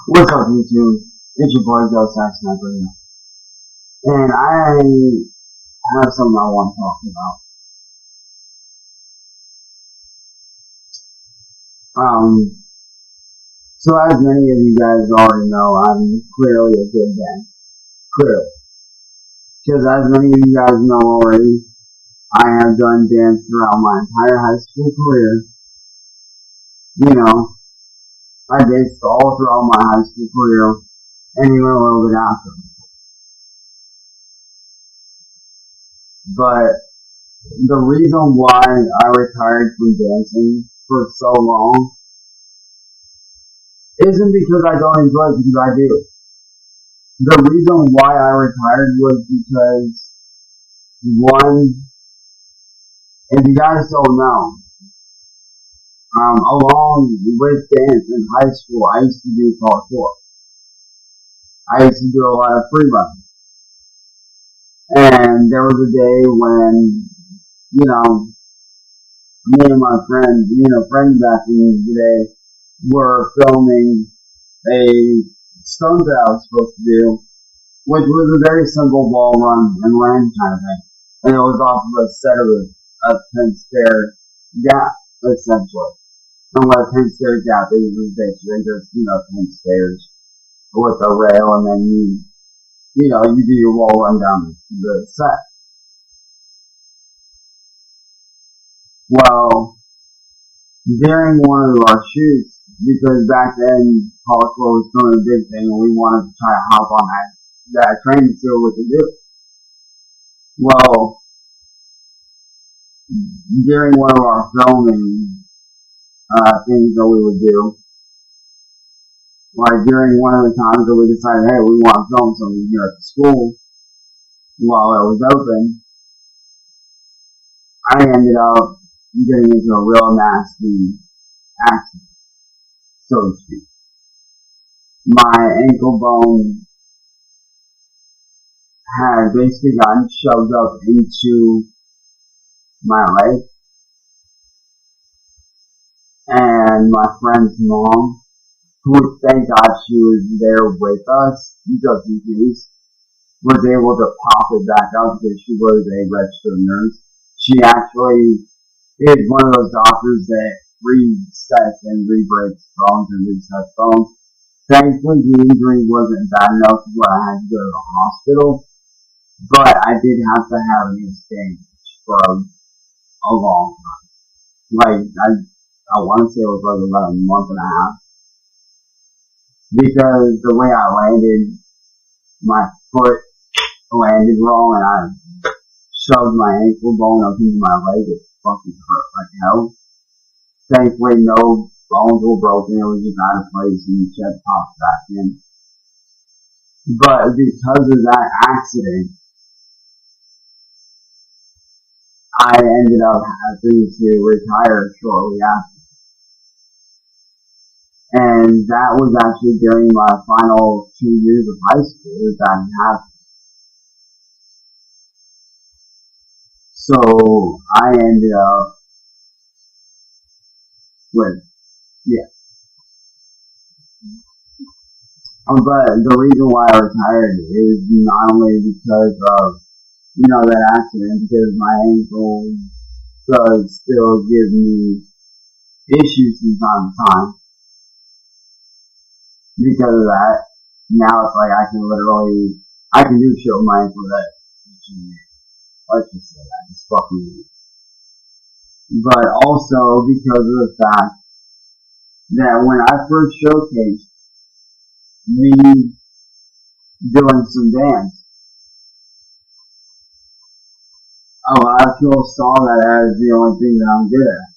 What's up, YouTube? It's your boy, Cyraxx here. And I have something I want to talk about. So as many of you guys already know, I'm clearly a good dancer. Clearly. Because as many of you guys know already, I have done dance throughout my entire high school career. You know, I danced all throughout my high school career, and even a little bit after. But the reason why I retired from dancing for so long isn't because I don't enjoy it, because I do. The reason why I retired was because, one, if you guys don't know, along with dance in high school, I used to do parkour. I used to do a lot of free running. And there was a day when, me and a friend back in the day were filming a stunt that I was supposed to do, which was a very simple ball run and land kind of thing. And it was off of a set of a 10-stair gap, essentially. And what a 10-stair gap is basically just, 10 stairs with a rail, and then you do your wall run down the set. Well, during one of our shoots, because back then parkour was still a big thing, and we wanted to try to hop on that train to see what we could do. Well, during one of our filming things that we would do, like during one of the times that we decided, hey, we want to film something here at the school while it was open, I ended up getting into a real nasty accident, so to speak. My ankle bone had basically gotten shoved up into my leg, and my friend's mom, who, thank God she was there with us, just in case, was able to pop it back up because she was a registered nurse. She actually is one of those doctors that resets and re-breaks bones and resets bones. Thankfully, the injury wasn't bad enough where I had to go to the hospital, but I did have to have an exchange for a long time. Like, I want to say it was like about a month and a half. Because the way I landed, my foot landed wrong and I shoved my ankle bone up into my leg. It fucking hurt like hell. Thankfully, no bones were broken. It was just out of place and the chest popped back in. But because of that accident, I ended up having to retire shortly after. And that was actually during my final 2 years of high school that happened. So I ended up with, But the reason why I retired is not only because of, that accident, because my ankle does still give me issues from time to time. Because of that, now it's like I can do shit with my ankle that, let's just say that, it's fucking weird. But also because of the fact that when I first showcased me doing some dance, a lot of people saw that as the only thing that I'm good at.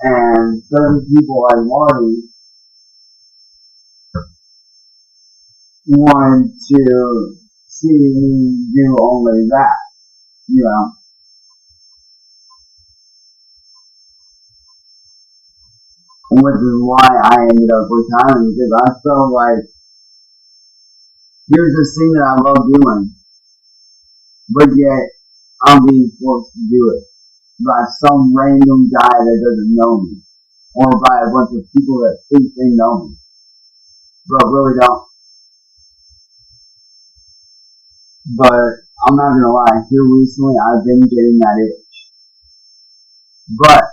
And certain people like Marty wanted to see me do only that, Which is why I ended up retiring, because I felt like, here's this thing that I love doing, but yet I'm being forced to do it by some random guy that doesn't know me. or by a bunch of people that think they know me, but really don't. But I'm not gonna lie, here recently I've been getting that itch. But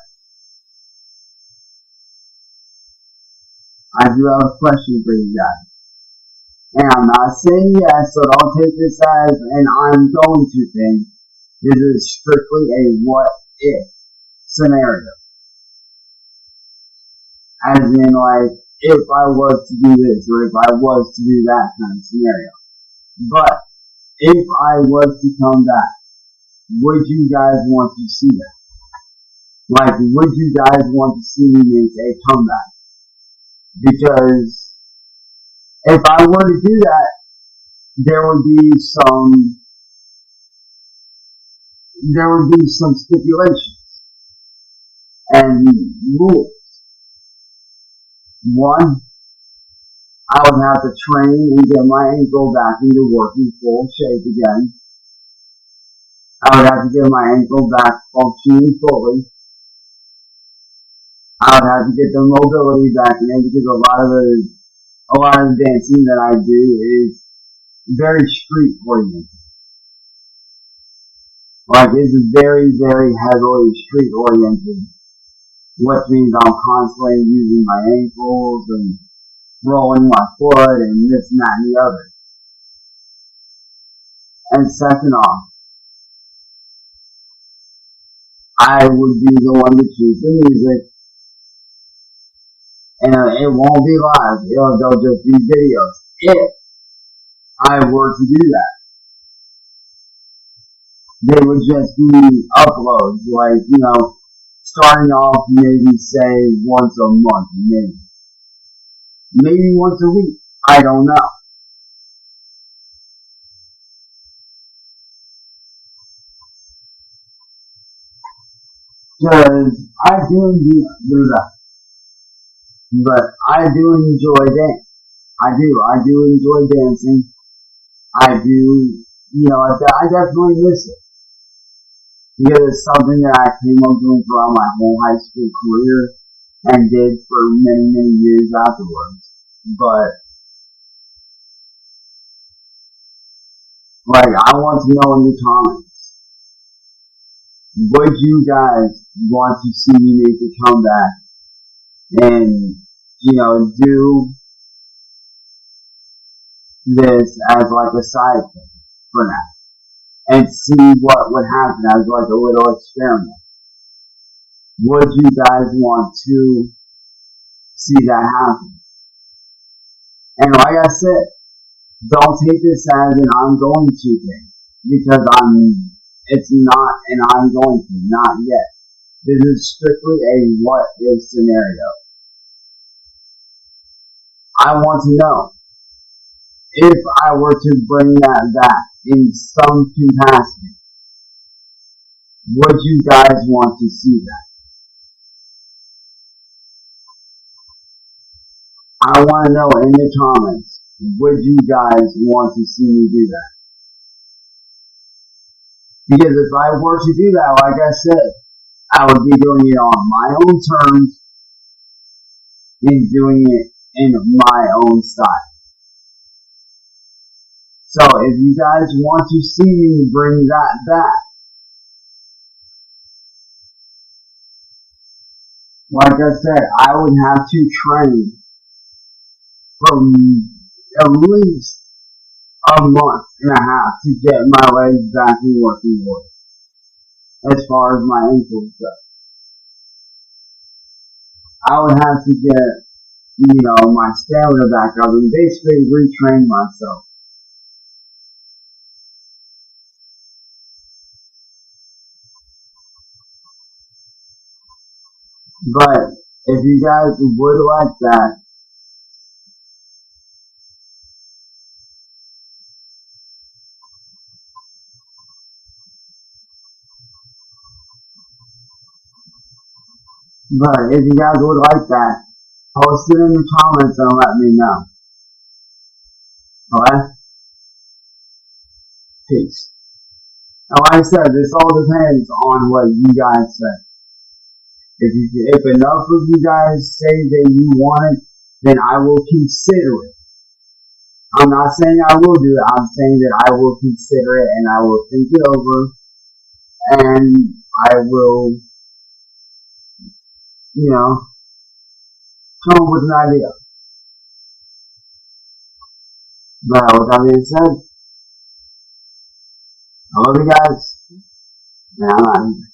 I do have a question for you guys. And I'm not saying yes, so don't take this as an I'm going to thing. This is strictly a what if scenario. As in, like, if I was to do this, or if I was to do that kind of scenario. But, if I was to come back, would you guys want to see that? Like, would you guys want to see me make a comeback? Because, if I were to do that, there would be some stipulations and rules. One, I would have to train and get my ankle back into working full shape again. I would have to get my ankle back functioning fully. I would have to get the mobility back in it because a lot of the dancing that I do is very street oriented. Like, it's very, very heavily street oriented, which means I'm constantly using my ankles and rolling my foot and this and that and the other. And second off, I would be the one to choose the music, and it won't be live. They'll just be videos. If I were to do that, they would just be uploads, like, starting off maybe say once a month, maybe once a week. I don't know. Because I do that. But I do enjoy dance. I do enjoy dancing. I do, I definitely miss it. Because it's something that I came up doing throughout my whole high school career and did for many, many years afterwards. But, like, I want to know in the comments, would you guys want to see me make a comeback and, do this as like a side thing for now and see what would happen as like a little experiment? Would you guys want to see that happen? And like I said, don't take this as an I'm going to thing, because it's not an I'm going to, not yet. This is strictly a what if scenario. I want to know, if I were to bring that back in some capacity, would you guys want to see that? I want to know in the comments, would you guys want to see me do that? Because if I were to do that, like I said, I would be doing it on my own terms and doing it in my own style. So if you guys want to see me bring that back, like I said, I would have to train for at least a month and a half to get my legs back in working order, as far as my ankles go. I would have to get, my stamina back up and basically retrain myself. But if you guys would like that, post it in the comments and let me know. Okay? Peace. And like I said, this all depends on what you guys say. If enough of you guys say that you want it, then I will consider it. I'm not saying I will do it. I'm saying that I will consider it and I will think it over and I will, come up with an idea. But with that being said, I love you guys. And I'm out of here.